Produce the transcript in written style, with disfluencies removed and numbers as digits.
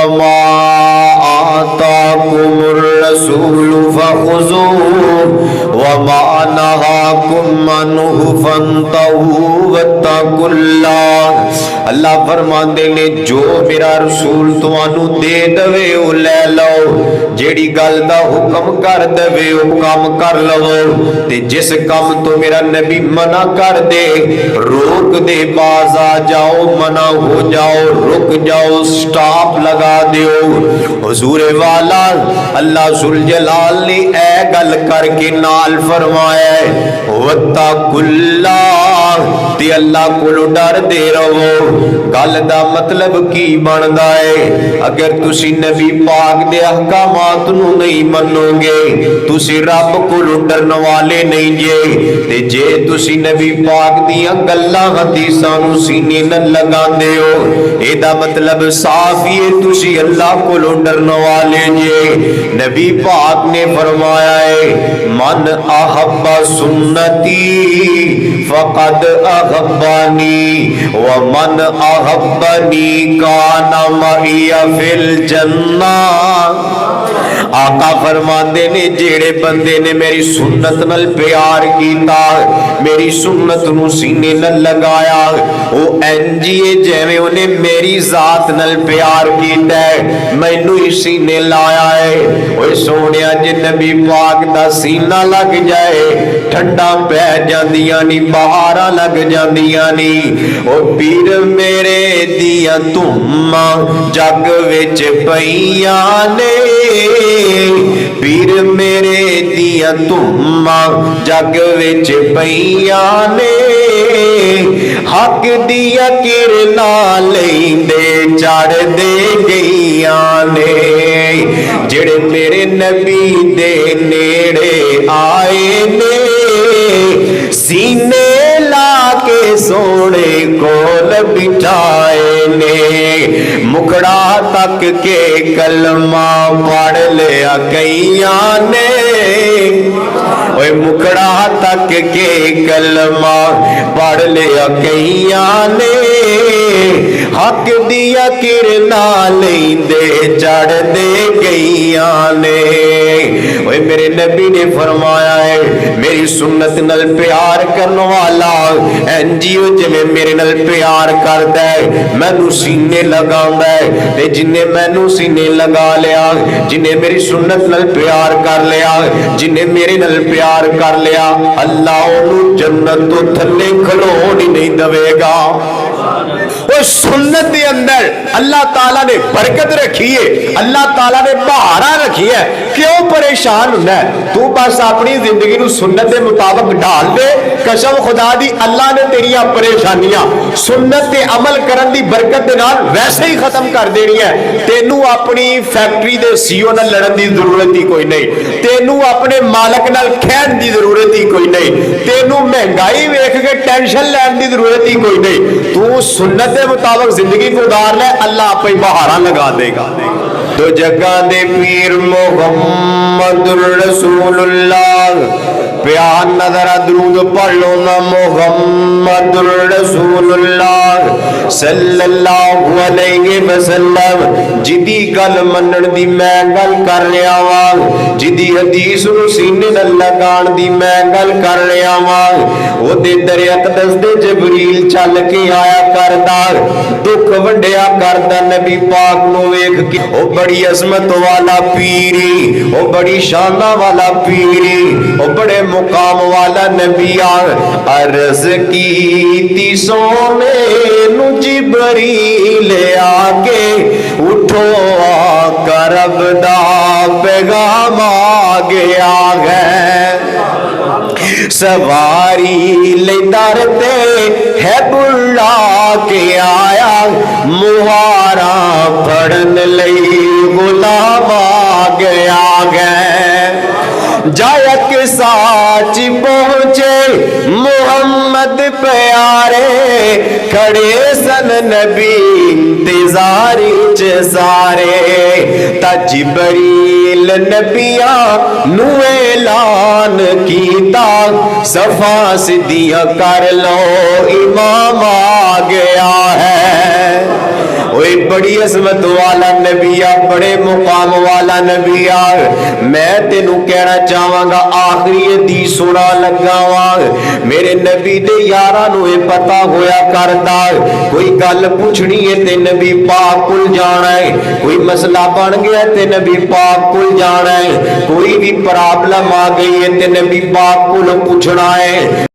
वमा आताकुमुर रसूलु फखुज़ूहु वमा नहाकुम अन्हु फंतहू वत्तकुल्लाह। अल्लाह फरमांदे ने जो मेरा रसूल तुहानू दे दवे ओ लै लो, जेड़ी गल दा हुक्म कर दवे ओ काम कर लवो, ते जिस काम तो मेरा नबी मना कर दे रोक दे, बाज आ जाओ, मना हो जाओ, रुक जाओ, स्टॉप लगा दियो। हुजूर वाला अल्लाह जुल जलाल ने ए गल करके नाल फरमाया वत्तकुल्लाह, ते अल्लाह कोलों डर दे रहो। गल दा मतलब की बनदा है, अगर तुसी नबी पाक दे अहकामात नू नहीं मनोगे तुसी रब कोलों डरन वाले नहीं जे, ते जे तुसी नबी पाक दियां गल्लां हदीसां नू सीने न लगांदे हो एदा मतलब साफ ही है तुसी अल्लाह कोलों डरन वाले जे। नबी पाक ने फरमाया है मन अहब्बा सुन्नती फकद अहब्बानी व मन अहब्बनी काना मइया फिल जन्नह। आका फरमाते ने जेड़े बंदे ने मेरी सुन्नत नल प्यार कीता, मेरी सुन्नत नू सीने न लगाया, वो एंजीए जिवें उन्हें मेरी जात नल प्यार कीता है, मैनू ही सीने लाया है। ओए सोनिया जे नबी पाक दा सीना लग जाए ठंडा पै जांदियां नी, बहारां लग जांदियां नी। ओ पीर मेरे दियां धुम्मां जग विच पईयां ने, पीर मेरे दियां धुम्मां जग विच पईयां ने, हक दियां किरनां लैंदे चढ़दे गईयां ने। जेड़े मेरे नबी दे नेड़े आए ने सीने ला के सोने कोल बिठाए ने, मुखड़ा तक के कलमा पढ़ लिया कईयां ने, ओए मुखड़ा तक के कलमा पढ़ लिया कईयां ने, हक दिया किरनां लैंदे चढ़दे गईयां ने। ओए मेरे नबी ने फरमाया है मेरी सुन्नत नल प्यार करने वाला एनजीओ जिवें मेरे नल प्यार करदा है मैनू सीने लगांदा है, ते जिन्हें मैनू सीने लगा लिया, जिन्हें मेरी सुन्नत नल प्यार कर लिया, जिन्हें मेरे नल प्यार कर लिया, अल्लाह उन्हें जन्नत तो थल्ले खलोन ही नहीं देवेगा। सुन्नत के अंदर अल्लाह ताला ने बरकत रखी है, अल्लाह ताला ने बहारा रखी है। क्यों परेशान होना है? तू बस अपनी जिंदगी को सुन्नत के मुताबिक ढाल दे, कसम खुदा दी अल्लाह ने तेरिया परेशानियां सुन्नत के अमल करन दी बरकत दे नाल वैसे ही खत्म कर देनी है। तेनू अपनी फैक्ट्री दे सीओ नाल लड़न दी जरूरत ही कोई नहीं, तेनू अपने मालक नाल खैन दी जरूरत ही कोई नहीं, तेनू महंगाई वेख के टेंशन लैन दी जरूरत ही कोई नहीं। तू सुन्नत के मुताबिक जिंदगी गुजार ले, अल्लाह आप ही बहारा लगा देगा। तो जगह दे पीर मोहम्मदुर रसूलुल्लाह प्यार नजर दरूद पढ़ लो ना मोहम्मदुर रसूलुल्लाह सल्लल्लाहु अलैहि वसल्लम। जिदी गल मनन दी मैं गल कर रहा वां, जिदी हदीस नूं सीने नाल लगाण दी मैं गल कर रहा वां। ओदे दर अक़दस दे जबरील चल के आया करदा, दुख वंडिया करदा नबी पाक नूं वेख के। ओ बड़ी अजमत वाला पीरी, ओ बड़ी शाना वाला पीरी, ओ बड़े मुकाम वाला नबी अर्ज की सोने नू जिबरील आके उठो करब दा पैगाम आ गया है। सवारी ले दर ते है बुला के आया, मुहारा फड़न लई गुलाम आ गया है। जायक साच पहुंचे मोहम्मद प्यारे, खड़े सन नबी इंतजारी च सारे। जिबरील नबिया नू ऐलान कीता, सफा सिद्धियां कर लो इमाम आ गया है। ओए बड़ी असमत वाला नबी आ, बड़े मुकाम वाला नबी आ। मैं तेनू कहना चाहांगा आखिरी हदीस सुना लगा वा। मेरे नबी दे यारां नू ये पता होया करदा, कोई गल पुछनी है ते नबी पाक कोल जाना है, कोई मसला बन गया ते नबी पाक कोल जाना है, कोई भी प्रॉब्लम आ गई है ते नबी पाक कोल पूछना है।